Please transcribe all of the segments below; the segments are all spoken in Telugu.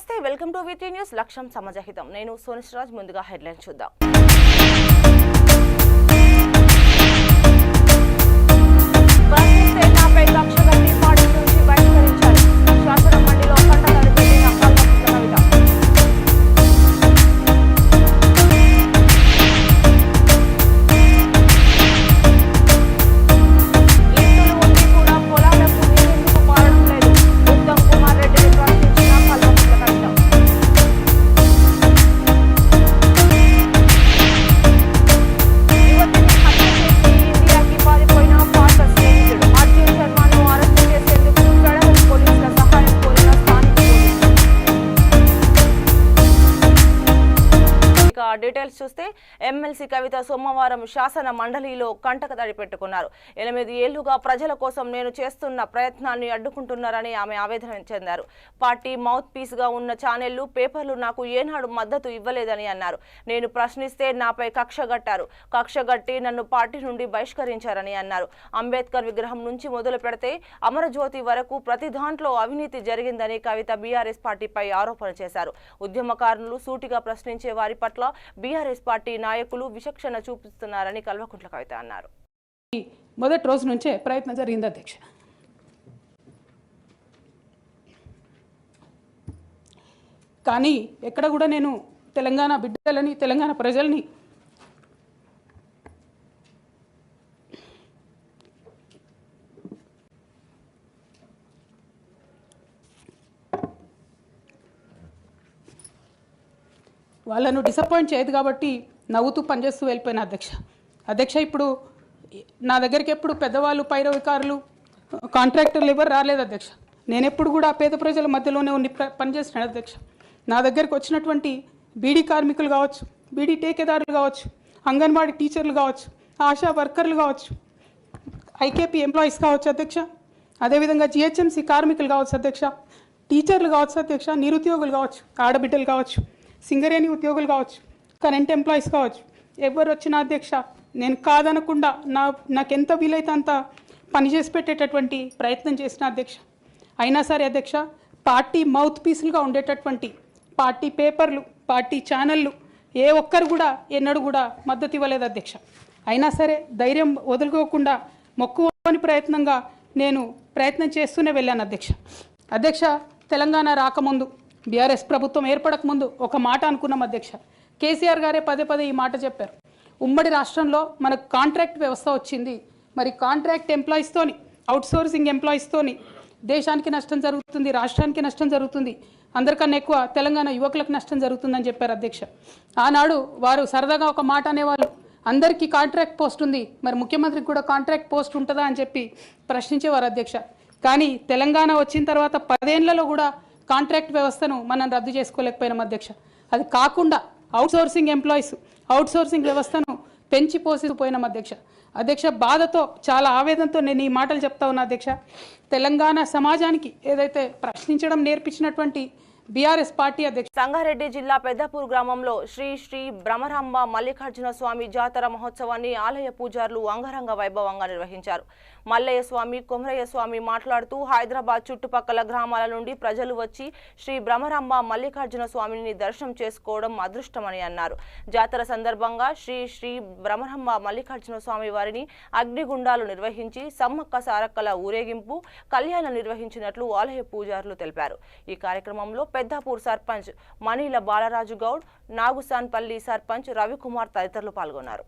నమస్తే, వెల్కమ్ టు వీటీ న్యూస్. లక్ష్యం సమాజహితం. నేను సోనిశ్రాజ్. ముందుగా హెడ్లైన్ చూద్దాం. నాపై కక్ష కట్టి పార్టీ నుంచి బహిష్కరించారు. శాసన మండలిలో కంటతడి పెట్టిన కల్వకుంట్ల కవిత. లిఫ్టులు ఉండి కూడా పొలాలకు నీరెందుకు పారడం లేదు? ఉత్తమ్ కుమార్ రెడ్డిని ప్రశ్నించిన కల్వకుంట్ల కవిత. యువతిని హత్య చేసి ఇండియాకి పారిపోయిన పాత స్నేహితుడు అర్జున్ శర్మను అరెస్టు చేసేందుకు ఫెడరల్ పోలీసుల సహాయం కోరిన స్థానిక పోలీసులు. ఇక డీటెయిల్స్ చూస్తే ఎమ్మెల్సీ కవిత సోమవారం శాసన మండలిలో కంటకతడి పెట్టుకున్నారు. 8 ఏళ్లుగా ప్రజల కోసం నేను చేస్తున్న ప్రయత్నాన్ని అడ్డుకుంటున్నారని ఆమె ఆవేదన చెందారు. పార్టీ మౌత్ పీస్ గా ఉన్న ఛానళ్లు, పేపర్లు నాకు ఏనాడు మద్దతు ఇవ్వలేదని అన్నారు. నేను ప్రశ్నిస్తే నాపై కక్షగట్టి నన్ను పార్టీ నుండి బహిష్కరించారని అన్నారు. అంబేద్కర్ విగ్రహం నుంచి మొదలు పెడితే అమరజ్యోతి వరకు ప్రతి దాంట్లో అవినీతి జరిగిందని కవిత బీఆర్ఎస్ పార్టీపై ఆరోపణ చేశారు. ఉద్యమకారులు సూటిగా ప్రశ్నించే వారి పట్ల బీఆర్ఎస్ పార్టీ నాయకులు విచక్షణ చూపిస్తున్నారని కల్వకుంట్ల కవిత అన్నారు. మొదటి రోజు నుంచే ప్రయత్నం జరిగింది అధ్యక్ష. కానీ ఎక్కడ కూడా నేను తెలంగాణ బిడ్డలని, తెలంగాణ ప్రజల్ని వాళ్ళను డిసప్పాయింట్ చేయదు కాబట్టి నవ్వుతూ పనిచేస్తూ వెళ్ళిపోయిన అధ్యక్ష ఇప్పుడు నా దగ్గరికి ఎప్పుడు పెద్దవాళ్ళు, పైరవికారులు, కాంట్రాక్టర్లు ఎవరు రాలేదు అధ్యక్ష. నేను ఎప్పుడు కూడా పేద ప్రజల మధ్యలోనే ఉండి పనిచేస్తున్నాను అధ్యక్ష. నా దగ్గరికి వచ్చినటువంటి బీడీ కార్మికులు కావచ్చు, బీడీ టేకేదారులు కావచ్చు, అంగన్వాడీ టీచర్లు కావచ్చు, ఆశా వర్కర్లు కావచ్చు, ఐకేపీ ఎంప్లాయీస్ కావచ్చు అధ్యక్ష, అదేవిధంగా జిహెచ్ఎంసీ కార్మికులు కావచ్చు అధ్యక్ష, టీచర్లు కావచ్చు అధ్యక్ష, నిరుద్యోగులు కావచ్చు, ఆడబిడ్డలు కావచ్చు, సింగరేణి ఉద్యోగులు కావచ్చు, కరెంట్ ఎంప్లాయీస్ కావచ్చు, ఎవరు వచ్చినా అధ్యక్ష నేను కాదనకుండా నాకెంత వీలైతే అంత పనిచేసి పెట్టేటటువంటి ప్రయత్నం చేసిన అధ్యక్ష. అయినా సరే అధ్యక్ష, పార్టీ మౌత్ పీసులుగా ఉండేటటువంటి పార్టీ పేపర్లు, పార్టీ ఛానళ్ళు ఏ ఒక్కరు కూడా ఎన్నడూ కూడా మద్దతు ఇవ్వలేదు అధ్యక్ష. అయినా సరే ధైర్యం వదులుకోకుండా మొక్కువని ప్రయత్నంగా నేను ప్రయత్నం చేస్తూనే వెళ్ళాను అధ్యక్ష. తెలంగాణ రాకముందు, బీఆర్ఎస్ ప్రభుత్వం ఏర్పడకముందు ఒక మాట అనుకున్నాం అధ్యక్ష. కేసీఆర్ గారే పదే ఈ మాట చెప్పారు. ఉమ్మడి రాష్ట్రంలో మనకు కాంట్రాక్ట్ వ్యవస్థ వచ్చింది, మరి కాంట్రాక్ట్ ఎంప్లాయీస్తోని, అవుట్సోర్సింగ్ ఎంప్లాయీస్తోని దేశానికి నష్టం జరుగుతుంది, రాష్ట్రానికి నష్టం జరుగుతుంది, అందరికన్నా ఎక్కువ తెలంగాణ యువకులకు నష్టం జరుగుతుందని చెప్పారు అధ్యక్ష. ఆనాడు వారు సరదాగా ఒక మాట అనేవాళ్ళు, అందరికీ కాంట్రాక్ట్ పోస్ట్ ఉంది, మరి ముఖ్యమంత్రికి కూడా కాంట్రాక్ట్ పోస్ట్ ఉంటుందా అని చెప్పి ప్రశ్నించేవారు అధ్యక్ష. కానీ తెలంగాణ వచ్చిన తర్వాత 10 ఏళ్లలో కూడా కాంట్రాక్ట్ వ్యవస్థను మనం రద్దు చేసుకోలేకపోయినాం అధ్యక్ష. అది కాకుండా అవుట్సోర్సింగ్ ఎంప్లాయీస్, అవుట్సోర్సింగ్ వ్యవస్థను పెంచి పోసిపోయినాం అధ్యక్ష. బాధతో, చాలా ఆవేదనతో నేను ఈ మాటలు చెప్తా ఉన్నా అధ్యక్ష. తెలంగాణ సమాజానికి ఏదైతే ప్రశ్నించడం నేర్పించినటువంటి బీఆర్ఎస్ పార్టీ అధ్యక్ష. సంగారెడ్డి జిల్లా పెద్దపూర్ గ్రామంలో శ్రీ బ్రహ్మరాంబ మల్లికార్జున స్వామి జాతర మహోత్సవాన్ని ఆలయ పూజారులు అంగరంగ వైభవంగా నిర్వహించారు. మల్లయ్య స్వామి, కొమరయ్య స్వామి మాట్లాడుతూ హైదరాబాద్ చుట్టుపక్కల గ్రామాల నుండి ప్రజలు వచ్చి శ్రీ బ్రహ్మరాంబ మల్లికార్జున స్వామిని దర్శనం చేసుకోవడం అదృష్టమని అన్నారు. జాతర సందర్భంగా శ్రీ బ్రహ్మరాంబ మల్లికార్జున స్వామి వారిని అగ్నిగుండాలు నిర్వహించి సమ్మక్క సారక్కల ఊరేగింపు, కళ్యాణం నిర్వహించినట్లు ఆలయ పూజారులు తెలిపారు. ఈ కార్యక్రమంలో పెద్దపూర్ సర్పంచ్ మనీల బాలరాజు గౌడ్, నాగుసాన్పల్లి సర్పంచ్ రవికుమార్ తదితరులు పాల్గొన్నారు.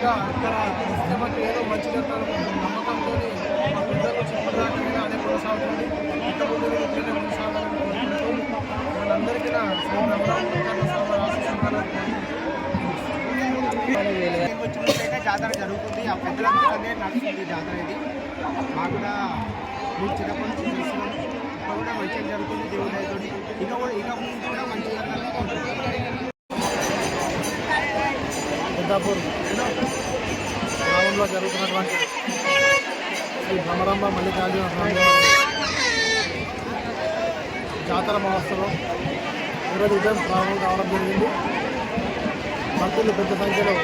ఇంకా ఇక్కడ వస్తే మాకు ఏదో మంచి జరుగుతుంది నమ్మకంతో మా పెద్దలకు చెప్పడానికి అదే కొనసాగుతుంది. ఇంతకుముందు ఇట్లనే కొనసాగాలని కోరుకుంటూ మనందరికీ నా శ్రీ బ్రహ్మరామ వచ్చినట్టయితే జాతర జరుగుతుంది. ఆ పెద్దలందరికీ నడుస్తుంది జాతర. ఇది మాకు కూడా మీరు చిన్నప్పటి నుంచి చూస్తున్నాం. ఇప్పుడు కూడా మంచిగా జరుగుతుంది దేవుడి దయతోటి. ఇక ముందు కూడా మంచిగా జరగాలని కోరుకుంటున్నాం. పెద్దాపూర్ గ్రామంలో జరుగుతున్నటువంటి శ్రీ భ్రమరాంబ మల్లికార్జున స్వామి జాతర మహోత్సవం ఈరోజు ఉదయం ప్రారంభం కావడం జరిగింది. భక్తులు పెద్ద సంఖ్యలో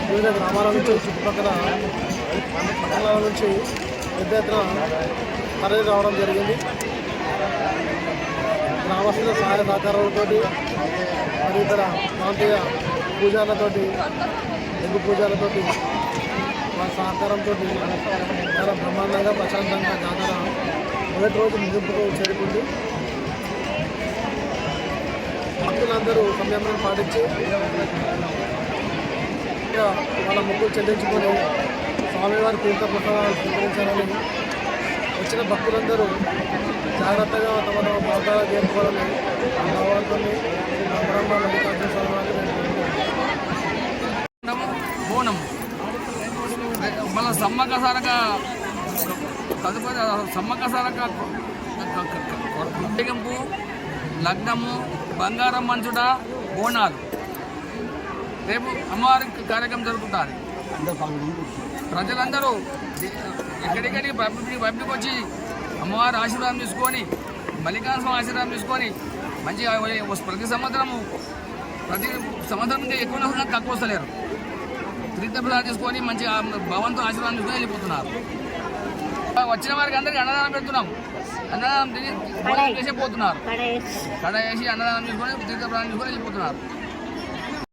వివిధ గ్రామాల నుంచి చుట్టుపక్కల మండలాల నుంచి పెద్ద ఎత్తున తరలి రావడం జరిగింది. గ్రామస్తుల సహాయ సహకారాలతో మరి ఇతర ప్రాంతీయ పూజలతోటి ఎగ్గు పూజలతోటి వాళ్ళ సహకారంతో చాలా బ్రహ్మాండంగా ప్రశాంతంగా జాతర మొదటి రోజు ముగింపుకు చేరుకుంది. భక్తులందరూ సంయమనం పాటించి వాళ్ళ ముగ్గులు చెల్లించుకొని స్వామివారి తీర్థ ప్రసాదాలు స్వీకరించాలని వచ్చిన భక్తులందరూ జాగ్రత్తగా తమ తమ ప్రాంతాలు చేరుకోవాలని భావాలతోని బ్రహ్మ మల్లికార్జున స్వామివారిని బోనం మళ్ళీ సమ్మక్క సారక తదుపరి సమ్మక్క సారక తెగింపు లగ్నము బంగారం మంచుట బోనాలు రేపు అమ్మవారి కార్యక్రమం జరుగుతుంది. ప్రజలందరూ ఎక్కడికడికి పబ్లిక్ వచ్చి అమ్మవారి ఆశీర్వాదం తీసుకొని మల్లికార్జున స్వామి ఆశీర్వాదం తీసుకొని మంచిగా ప్రతి సంవత్సరం ఇంకా ఎక్కువ తక్కువ వస్తలేరు. తీర్థప్రసాదం తీసుకొని మంచిగా భగవంతు ఆశీర్వాదం తీసుకొని వెళ్ళిపోతున్నారు. వచ్చిన వారికి అందరికీ అన్నదానం పెడుతున్నాం. అన్నదానం చేసే పోతున్నారు. కడ వేసి అన్నదానం తీసుకొని తీర్థప్రసాదం తీసుకొని వెళ్ళిపోతున్నారు.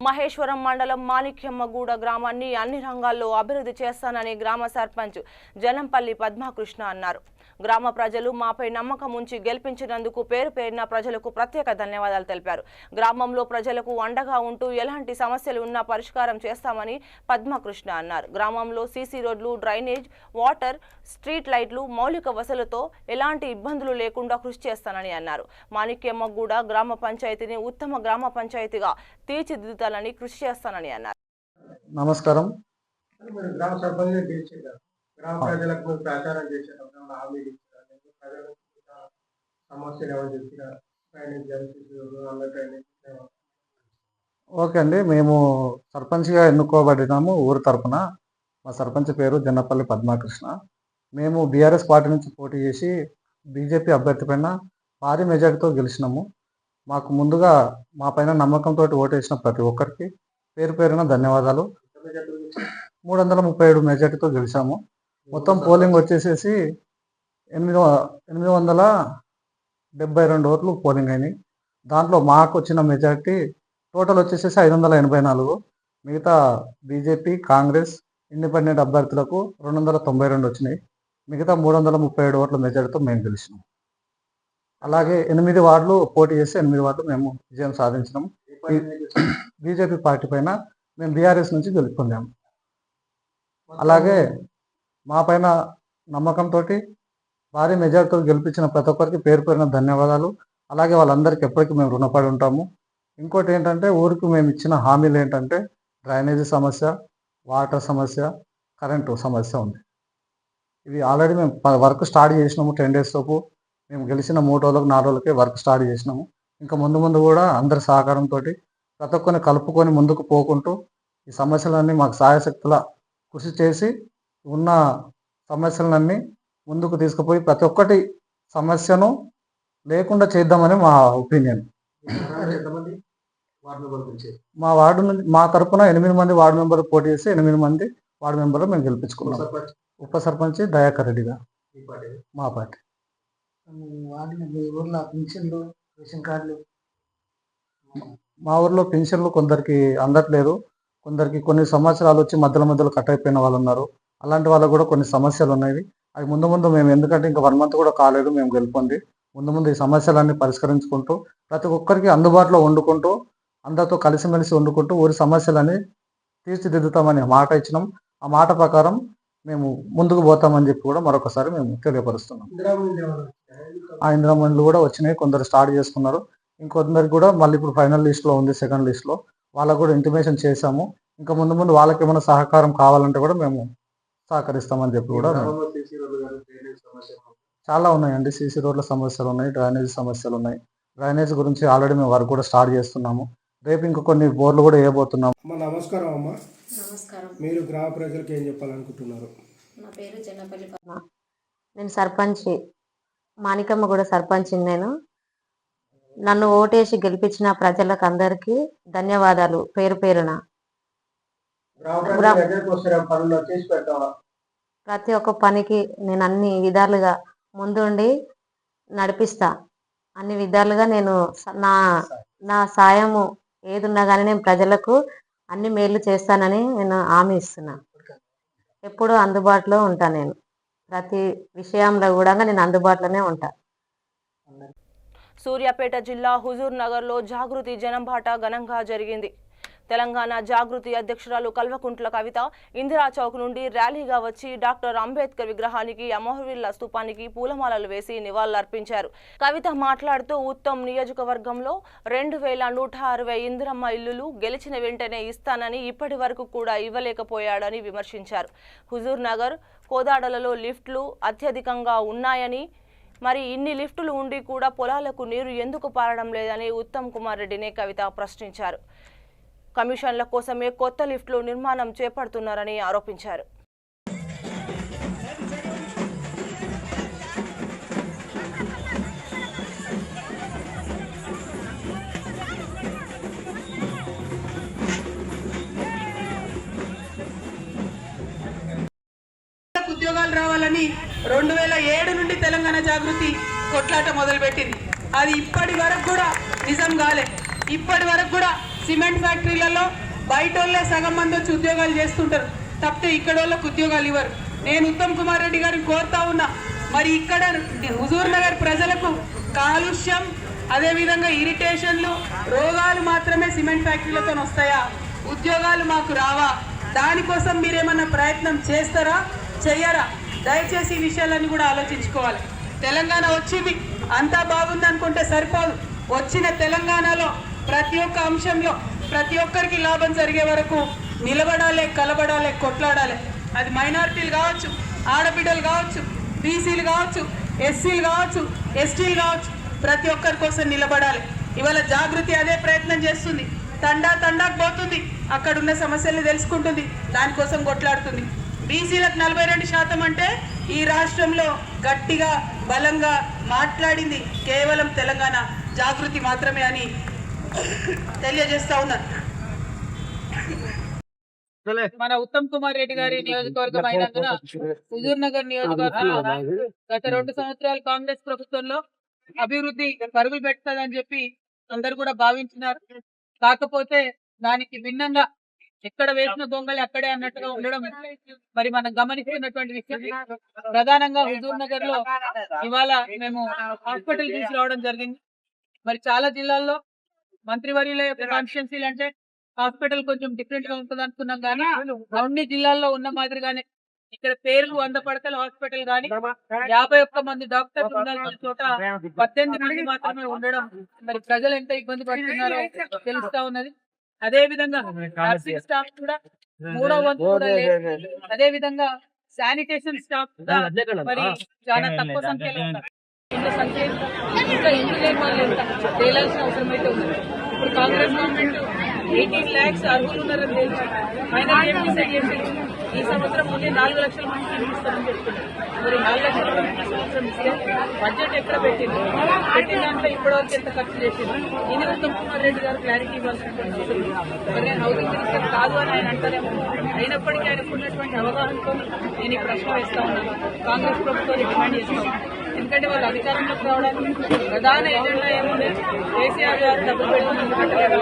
మహేశ్వరం మండలం మాణిక్యమ్మగూడ గ్రామాన్ని అన్ని రంగాల్లో అభివృద్ధి చేస్తానని గ్రామ సర్పంచ్ జనంపల్లి పద్మకృష్ణ అన్నారు. గ్రామ ప్రజలు మాపై నమ్మకం ఉంచి గెలిపించినందుకు పేరు పేరున ప్రజలకు ప్రత్యేక ధన్యవాదాలు తెలిపారు. గ్రామంలో ప్రజలకు అండగా ఉంటూ ఎలాంటి సమస్యలు ఉన్నా పరిష్కారం చేస్తామని పద్మకృష్ణ అన్నారు. గ్రామంలో సీసీ రోడ్లు, డ్రైనేజ్, వాటర్, స్ట్రీట్ లైట్లు, మౌలిక వసతులతో ఎలాంటి ఇబ్బందులు లేకుండా కృషి చేస్తానని అన్నారు. మాణిక్యమ్మగూడ గ్రామ పంచాయతీని ఉత్తమ గ్రామ పంచాయతీగా తీర్చిదిద్దాలని కృషి చేస్తానని అన్నారు. నమస్కారం. గ్రామ సర్పంచ్ గ్రామ ప్రజలకు ప్రచారం చేసేటప్పుడు హామీ సమస్యలు ఎవరు చెప్పినా ఓకే అండి. మేము సర్పంచ్గా ఎన్నుకోబడినాము ఊరు తరఫున. మా సర్పంచ్ పేరు జన్నపల్లి పద్మకృష్ణ. మేము బీఆర్ఎస్ పార్టీ నుంచి పోటీ చేసి బీజేపీ అభ్యర్థి పైన భారీ మెజార్టీతో గెలిచినాము. మాకు ముందుగా మా పైన నమ్మకంతో ఓటేసిన ప్రతి ఒక్కరికి పేరు పేరున ధన్యవాదాలు. 337 మెజార్టీతో గెలిచాము. మొత్తం పోలింగ్ వచ్చేసేసి 872 ఓట్లు పోలింగ్ అయినాయి. దాంట్లో మాకు వచ్చిన మెజార్టీ టోటల్ వచ్చేసేసి 584. మిగతా బీజేపీ, కాంగ్రెస్, ఇండిపెండెంట్ అభ్యర్థులకు 292 వచ్చినాయి. మిగతా 337 ఓట్ల మెజార్టీతో మేము గెలిచినాం. అలాగే 8 వార్డులు పోటీ చేసి 8 వార్డులు మేము విజయం సాధించినాం. బీజేపీ పార్టీ పైన మేము బీఆర్ఎస్ నుంచి గెలుపొందాము. అలాగే మా పైన నమ్మకంతో భారీ మెజార్టీతో గెలిపించిన ప్రతి ఒక్కరికి పేరు పేరున ధన్యవాదాలు. అలాగే వాళ్ళందరికీ ఎప్పటికీ మేము రుణపడి ఉంటాము. ఇంకోటి ఏంటంటే ఊరికి మేము ఇచ్చిన హామీలు ఏంటంటే డ్రైనేజీ సమస్య, వాటర్ సమస్య, కరెంటు సమస్య ఉంది. ఇవి ఆల్రెడీ మేము వర్క్ స్టార్ట్ చేసినాము. 10 days లోపు మేము గెలిచిన 3 రోజులకు 4 రోజులకే వర్క్ స్టార్ట్ చేసినాము. ఇంకా ముందు కూడా అందరి సహకారంతో ప్రతి ఒక్కరిని కలుపుకొని ముందుకు పోకుంటూ ఈ సమస్యలన్నీ మాకు సాయశక్తుల కృషి చేసి ఉన్న సమస్యలన్నీ ముందుకు తీసుకుపోయి ప్రతి ఒక్కటి సమస్యను లేకుండా చేద్దామని మా ఒపీనియన్. మా వార్డు నుంచి మా తరఫున 8 మంది వార్డు మెంబర్లు పోటీ చేసి 8 మంది వార్డు మెంబర్లు మేము గెలిపించుకున్నాం. ఉప సర్పంచ్ దయాకర్ రెడ్డి గారు మా పార్టీ. మా ఊర్లో పెన్షన్లు కొందరికి అందట్లేదు. కొందరికి కొన్ని సంవత్సరాలు వచ్చి మధ్యలో కట్ అయిపోయిన వాళ్ళు ఉన్నారు. అలాంటి వాళ్ళకు కూడా కొన్ని సమస్యలు ఉన్నాయి. అవి ముందు మేము ఎందుకంటే ఇంకా 1 month కూడా కాలేదు మేము గెలుపొంది, ముందు ఈ సమస్యలన్నీ పరిష్కరించుకుంటూ ప్రతి ఒక్కరికి అందుబాటులో వండుకుంటూ అందరితో కలిసిమెలిసి వండుకుంటూ ఊరి సమస్యలని తీర్చిదిద్దుతామని మాట ఇచ్చినాం. ఆ మాట ప్రకారం మేము ముందుకు పోతామని చెప్పి కూడా మరొకసారి మేము తెలియపరుస్తున్నాం. ఆ ఇందిరామణులు కూడా వచ్చినాయి, కొందరు స్టార్ట్ చేసుకున్నారు. ఇంకొందరికి కూడా మళ్ళీ ఇప్పుడు ఫైనల్ లిస్ట్లో ఉంది, సెకండ్ లిస్ట్లో. వాళ్ళకు కూడా ఇంటిమేషన్ చేశాము. ఇంకా ముందు ముందు వాళ్ళకి ఏమైనా సహకారం కావాలంటే కూడా మేము సహకరిస్తామని చెప్పి కూడా చాలా ఉన్నాయండి. సీసీ రోడ్ల సమస్యలు ఉన్నాయి, డ్రైనేజ్ సమస్యలు ఉన్నాయి. డ్రైనేజ్ గురించి ఆల్రెడీ మేము వర్క్ కూడా స్టార్ట్ చేస్తున్నాము. రేపు ఇంకా కొన్ని బోర్లు కూడా వేయబోతున్నాము. అమ్మ నమస్కారం. అమ్మ నమస్కారం. మీరు గ్రామ ప్రజలకు ఏం చెప్పాలనుకుంటున్నారు? నా పేరు చెన్నపల్లి పద్మ. నేను సర్పంచ్, మాణికమ్మ కూడా సర్పంచ్. నేను నన్ను ఓటేసి గెలిపించిన ప్రజలకు అందరికీ ధన్యవాదాలు పేరు పేరున. ప్రతి ఒక్క పనికి నేను అన్ని విధాలుగా ముందుండి నడిపిస్తా. అన్ని విధాలుగా నేను నా సాయము ఏదున్నా కానీ నేను ప్రజలకు అన్ని మేలు చేస్తానని నేను హామీ ఇస్తున్నా. ఎప్పుడూ అందుబాటులో ఉంటా. నేను ప్రతి విషయంలో కూడా నేను అందుబాటులోనే ఉంటా. సూర్యాపేట జిల్లా హుజూర్ నగర్లో జాగృతి జనంబాట ఘనంగా జరిగింది. తెలంగాణ జాగృతి అధ్యక్షురాలు కల్వకుంట్ల కవిత ఇందిరా చౌక్ నుండి ర్యాలీగా వచ్చి డాక్టర్ అంబేద్కర్ విగ్రహానికి, అమరవీరుల స్తూపానికి పూలమాలలు వేసి నివాళులర్పించారు. కవిత మాట్లాడుతూ ఉత్తమ్ నియోజకవర్గంలో 2160 ఇందిరమ్మ ఇల్లులు గెలిచిన వెంటనే ఇస్తానని ఇప్పటి వరకు కూడా ఇవ్వలేకపోయాడని విమర్శించారు. హుజూర్ నగర్, కోదాడలలో లిఫ్ట్లు అత్యధికంగా ఉన్నాయని, మరి ఇన్ని లిఫ్టులు ఉండి కూడా పొలాలకు నీరు ఎందుకు పారడం లేదని ఉత్తమ్ కుమార్ రెడ్డిని కవిత ప్రశ్నించారు. కమిషన్ల కోసమే కొత్త లిఫ్టులు నిర్మాణం చేపడుతున్నారని ఆరోపించారు. ఉద్యోగాలు రావాలని 2007 నుండి తెలంగాణ జాగృతి కొట్లాట మొదలుపెట్టింది. అది ఇప్పటి వరకు కూడా నిజం కాలే. ఇప్పటి వరకు కూడా సిమెంట్ ఫ్యాక్టరీలలో బయట వాళ్ళే సగం మంది వచ్చి ఉద్యోగాలు చేస్తుంటారు తప్పితే ఇక్కడ వాళ్ళకు ఉద్యోగాలు ఇవ్వరు. నేను ఉత్తమ్ కుమార్ రెడ్డి గారిని కోరుతా ఉన్నా, మరి ఇక్కడ హుజూర్ నగర్ ప్రజలకు కాలుష్యం, అదేవిధంగా ఇరిటేషన్లు, రోగాలు మాత్రమే సిమెంట్ ఫ్యాక్టరీలతో వస్తాయా? ఉద్యోగాలు మాకు రావా? దానికోసం మీరేమన్నా ప్రయత్నం చేస్తారా, చెయ్యరా? దయచేసి ఈ విషయాలన్నీ కూడా ఆలోచించుకోవాలి. తెలంగాణ వచ్చింది, అంతా బాగుంది అనుకుంటే సరిపోదు. వచ్చిన తెలంగాణలో ప్రతి ఒక్క అంశంలో ప్రతి ఒక్కరికి లాభం జరిగే వరకు నిలబడాలి, కలబడాలి, కొట్లాడాలి. అది మైనారిటీలు కావచ్చు, ఆడబిడ్డలు కావచ్చు, బీసీలు కావచ్చు, ఎస్సీలు కావచ్చు, ఎస్టీలు కావచ్చు, ప్రతి ఒక్కరి కోసం నిలబడాలి. ఇవాళ జాగృతి అదే ప్రయత్నం చేస్తుంది. తండాకు పోతుంది, అక్కడ ఉన్న సమస్యల్ని తెలుసుకుంటుంది, దానికోసం కొట్లాడుతుంది. బీసీలకు 42% అంటే ఈ రాష్ట్రంలో గట్టిగా బలంగా మాట్లాడింది కేవలం తెలంగాణ జాగృతి మాత్రమే అని తెలియజేస్తా ఉన్నారు. మన ఉత్తమ్ కుమార్ రెడ్డి గారి నియోజకవర్గం అయినందున హుజూర్ నగర్ నియోజకవర్గంలో గత 2 సంవత్సరాలు కాంగ్రెస్ ప్రభుత్వంలో అభివృద్ధి పరుగులు పెడతాదని చెప్పి అందరు కూడా భావించినారు. కాకపోతే దానికి భిన్నంగా ఎక్కడ వేసిన దొంగలు అక్కడే అన్నట్టుగా ఉండడం మరి మనం గమనిస్తున్నటువంటి విషయం. ప్రధానంగా హుజూర్ నగర్ లో ఇవాళ మేము హాస్పిటల్ తీసుకురావడం జరిగింది. మరి చాలా జిల్లాల్లో మంత్రివర్యుల యొక్క కాన్స్టిట్యున్సీలు అంటే హాస్పిటల్ కొంచెం డిఫరెంట్ గా ఉంటుంది అనుకున్నాం, కానీ అన్ని జిల్లాల్లో ఉన్న మాదిరిగానే ఇక్కడ పేర్లు 100 పడకల హాస్పిటల్ గానీ 51 మంది డాక్టర్లు ఉండాల్సిన చోట 18 మంది మాత్రమే ఉండడం మరి ప్రజలు ఎంత ఇబ్బంది పడుతున్నారో తెలుస్తా ఉన్నది. అదే విధంగా నర్సింగ్ స్టాఫ్ కూడా 3వ వంతు కూడా లేదు. అదే విధంగా శానిటేషన్ స్టాఫ్ మరి చాలా తక్కువ సంఖ్యలో ఉన్నారు. ఇంకా ఇంటి లేని వాళ్ళు తేలాల్సిన అవసరం అయితే ఉంది. ఇప్పుడు కాంగ్రెస్ గవర్నమెంట్ 18 lakhs అర్హులు ఉన్నారని తెలిసి ఫైనల్ ఏం డిసైడ్ చేసింది, ఈ సంవత్సరం ముందే 4 లక్షల మందికి ఇస్తారని చెప్తున్నారు. మరి 4 లక్షల మందికి సంవత్సరం ఇస్తే బడ్జెట్ ఎక్కడ పెట్టింది, పెట్టిన దాంట్లో ఇప్పటివరకు ఎంత ఖర్చు చేసింది, ఇది ఉత్తమ్ కుమార్ రెడ్డి గారు క్లారిటీ ఇవ్వాల్సినటువంటి అవసరం. మరి నేను హౌసింగ్ మినిస్టర్ కాదు అని ఆయన అంటారేమో, అయినప్పటికీ ఆయనకు ఉన్నటువంటి అవగాహనతో నేను ఈ ప్రశ్న వేస్తా ఉన్నాను. కాంగ్రెస్ ప్రభుత్వాన్ని డిమాండ్ చేస్తున్నాను. ఎందుకంటే వాళ్ళు అధికారంలోకి రావడానికి ప్రధాన ఎజెండా ఏముంది, కేసీఆర్ గారు డబ్బులు పెట్టుకుని కట్టలేరు.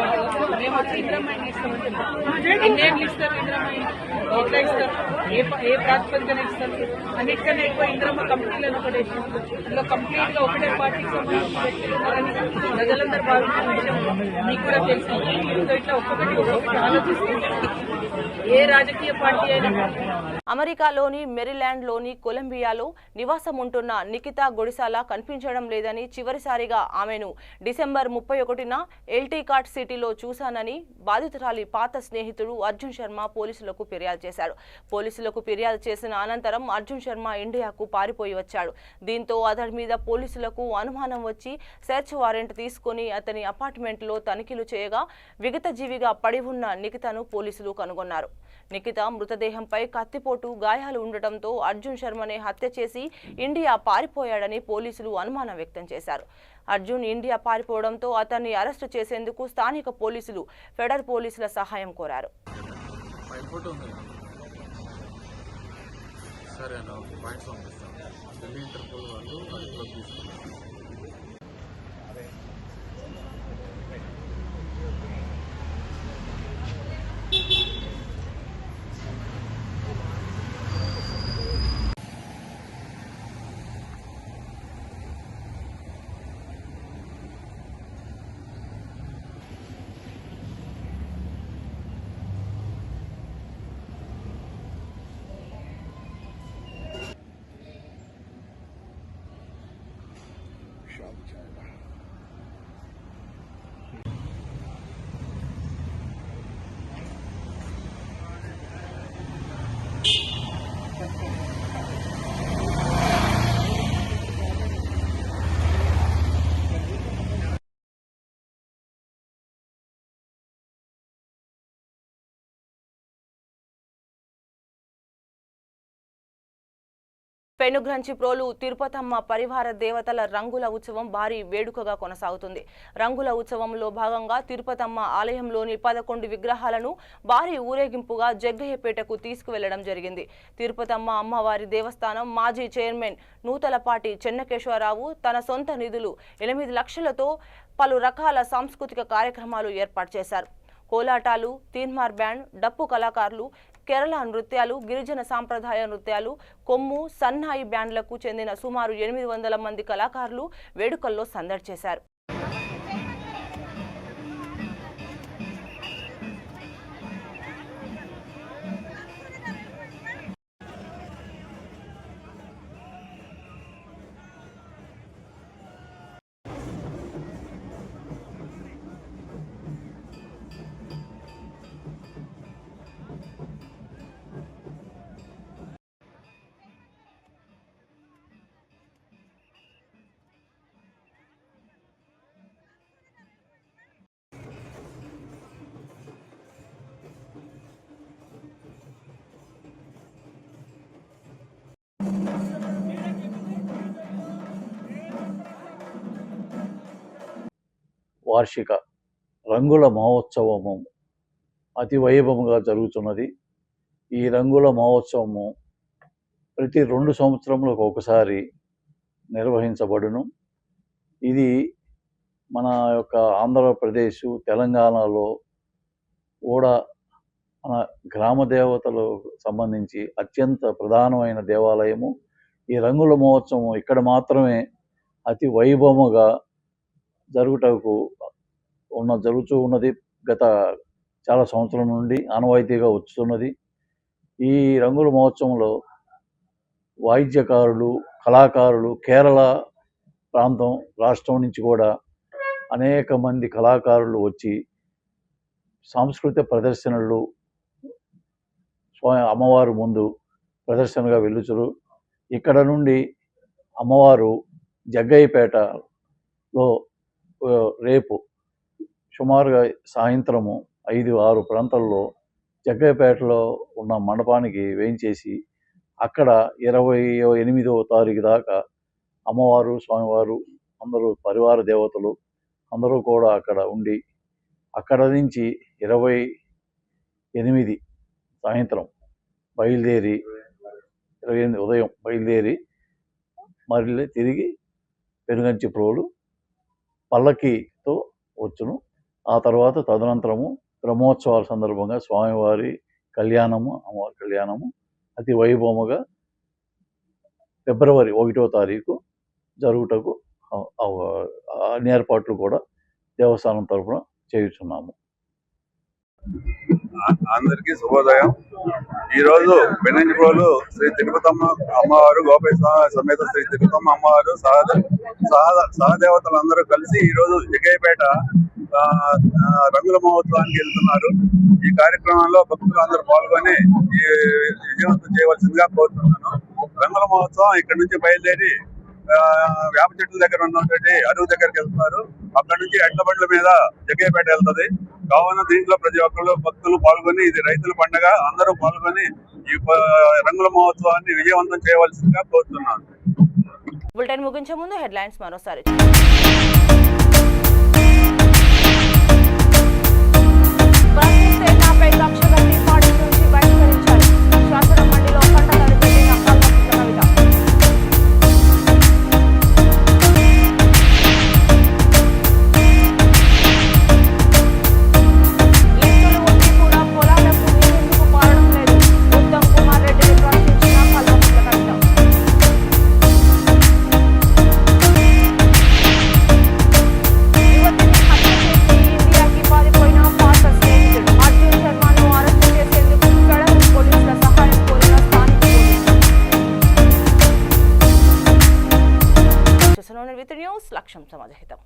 మేము వచ్చి ఇందిరమ్మ ఇస్తామని చెప్పారు. ఎన్నేళ్ళు ఇస్తారు ఇందిరమ్మ? ఎట్లా ఇస్తారు? ఏ ప్రాతిపదికన ఇస్తారు? అన్నిటికన్నా ఎక్కువ ఇందిరమ్మ కంపెనీలను ఒకటి వేసినారు. అందులో కంప్లీట్ గా ఒకటే పార్టీకి సంబంధించిన వ్యక్తులు ఉన్నారని ప్రజలందరూ భావించిన విషయం మీకు కూడా తెలుసు. ఇట్లా ఒక్కొక్కటి ఆలోచిస్తుంది. అమెరికాలోని మెరీల్యాండ్లోని కొలంబియాలో నివాసం ఉంటున్న నిఖితా గొడిసాల కనిపించడం లేదని చివరిసారిగా ఆమెను డిసెంబర్ 31న ఎల్టీకాట్ సిటీలో చూశానని బాధితురాలి పాత స్నేహితుడు అర్జున్ శర్మ పోలీసులకు ఫిర్యాదు చేశాడు. పోలీసులకు ఫిర్యాదు చేసిన అనంతరం అర్జున్ శర్మ ఇండియాకు పారిపోయి వచ్చాడు. దీంతో అతడి మీద పోలీసులకు అనుమానం వచ్చి సెర్చ్ వారెంట్ తీసుకుని అతని అపార్ట్మెంట్లో తనిఖీలు చేయగా విగతజీవిగా పడి ఉన్న నిఖితను పోలీసులు కనుగొన్నారు. నిఖిత మృతదేహంపై కత్తిపోటు గాయాలు ఉండటంతో అర్జున్ శర్మనే హత్య చేసి ఇండియా పారిపోయాడని పోలీసులు అనుమానం వ్యక్తం చేశారు. అర్జున్ ఇండియా పారిపోవడంతో అతన్ని అరెస్టు చేసేందుకు స్థానిక పోలీసులు ఫెడరల్ పోలీసుల సహాయం కోరారు. పెనుగ్రంచి ప్రోలు తిరుపతమ్మ పరివార దేవతల రంగుల ఉత్సవం భారీ వేడుకగా కొనసాగుతుంది. రంగుల ఉత్సవంలో భాగంగా తిరుపతమ్మ ఆలయంలోని 11 విగ్రహాలను భారీ ఊరేగింపుగా జగ్గయ్యపేటకు తీసుకువెళ్లడం జరిగింది. తిరుపతమ్మ అమ్మవారి దేవస్థానం మాజీ చైర్మన్ నూతలపాటి చెన్నకేశ్వరరావు తన సొంత నిధులు 8 లక్షలతో పలు రకాల సాంస్కృతిక కార్యక్రమాలు ఏర్పాటు చేశారు. కోలాటాలు, తీన్మార్ బ్యాండ్, డప్పు కళాకారులు, కేరళ నృత్యాలు, గిరిజన సాంప్రదాయ నృత్యాలు, కొమ్ము, సన్నాయి బ్యాండ్లకు చెందిన సుమారు 800 మంది కళాకారులు వేడుకల్లో సందడి చేశారు. వార్షిక రంగుల మహోత్సవము అతి వైభవంగా జరుగుతున్నది. ఈ రంగుల మహోత్సవము ప్రతి 2 సంవత్సరములకు ఒకసారి నిర్వహించబడును. ఇది మన యొక్క ఆంధ్రప్రదేశ్, తెలంగాణలో కూడా మన గ్రామ దేవతలకు సంబంధించి అత్యంత ప్రధానమైన దేవాలయము. ఈ రంగుల మహోత్సవం ఇక్కడ మాత్రమే అతి వైభవముగా జరుగుతూ ఉన్నది. గత చాలా సంవత్సరం నుండి ఆనవాయితీగా వస్తున్నది. ఈ రంగుల మహోత్సవంలో వాయిద్యకారులు, కళాకారులు, కేరళ రాష్ట్రం నుంచి కూడా అనేక మంది కళాకారులు వచ్చి సాంస్కృతిక ప్రదర్శనలు అమ్మవారు ముందు ప్రదర్శనగా వెళ్ళుచురు. ఇక్కడ నుండి అమ్మవారు జగ్గయ్యపేటలో రేపు సుమారుగా సాయంత్రము 5-6 ప్రాంతాల్లో జగ్గయ్యపేటలో ఉన్న మండపానికి వేయించేసి అక్కడ 28వ తారీఖు దాకా అమ్మవారు, స్వామివారు అందరూ పరివార దేవతలు అందరూ కూడా అక్కడ ఉండి అక్కడ నుంచి 28 సాయంత్రం బయలుదేరి 28 ఉదయం బయలుదేరి మళ్ళీ తిరిగి పెనుగంచి ప్రోలు పల్లకితో వచ్చును. ఆ తర్వాత తదనంతరము బ్రహ్మోత్సవాల సందర్భంగా స్వామివారి కళ్యాణము, అమ్మవారి కళ్యాణము అతి వైభవముగా ఫిబ్రవరి 1వ తారీఖు జరుగుటకు అన్ని ఏర్పాట్లు కూడా దేవస్థానం తరఫున చేయుచున్నాము. అందరికీ శుభోదయం. ఈ రోజు బెన్నంజిప్రోలు శ్రీ తిరుపతమ్మ అమ్మవారు, గోపేశ్వర సమేత శ్రీ తిరుపతమ్మ అమ్మవారు సహదేవతలందరూ కలిసి ఈ రోజు జగ్గయ్యపేట రంగుల మహోత్సవానికి వెళ్తున్నారు. ఈ కార్యక్రమంలో భక్తులు అందరూ పాల్గొని ఈ విజయవంతం చేయవలసిందిగా కోరుతున్నాను. రంగుల మహోత్సవం ఇక్కడ నుంచి బయలుదేరి వేప చెట్ల దగ్గర ఉన్నటువంటి అరువు దగ్గరికి వెళ్తున్నారు. అక్కడ నుంచి ఎడ్ల బండ్ల మీద జగ్గయ్యపేట వెళ్తుంది. కావున దీంట్లో ప్రతి ఒక్కరు భక్తులు పాల్గొని, ఇది రైతుల పండుగ, అందరూ పాల్గొని ఈ రంగుల మహోత్సవాన్ని విజయవంతం చేయవలసిందిగా కోరుతున్నాను. బులెటిన్ ముగించే ముందు హెడ్లైన్స్ మరోసారి. ప్రశ్నిస్తే నాపై కక్ష కట్టి పార్టీ నుంచి బహిష్కరించాలి. శాసన మండలిలో కంటతడి పెట్టిన కల్వకుంట్ల కవిత. లిఫ్టులు ఉండి కూడా పొలాలకు నీరెందుకు పారడం లేదు? ఉత్తమ్ కుమార్ రెడ్డిని ప్రశ్నించిన కల్వకుంట్ల కవిత. యువతిని హత్య చేసి ఇండియాకి పారిపోయిన పాత స్నేహితుడు అర్జున్ శర్మను అరెస్టు చేసేందుకు ఫెడరల్ పోలీసుల సహాయం కోరిన స్థానిక పోలీసులు. చూస్తున్నాను విత్ న్యూస్ లక్ష్యం సమాజహితం.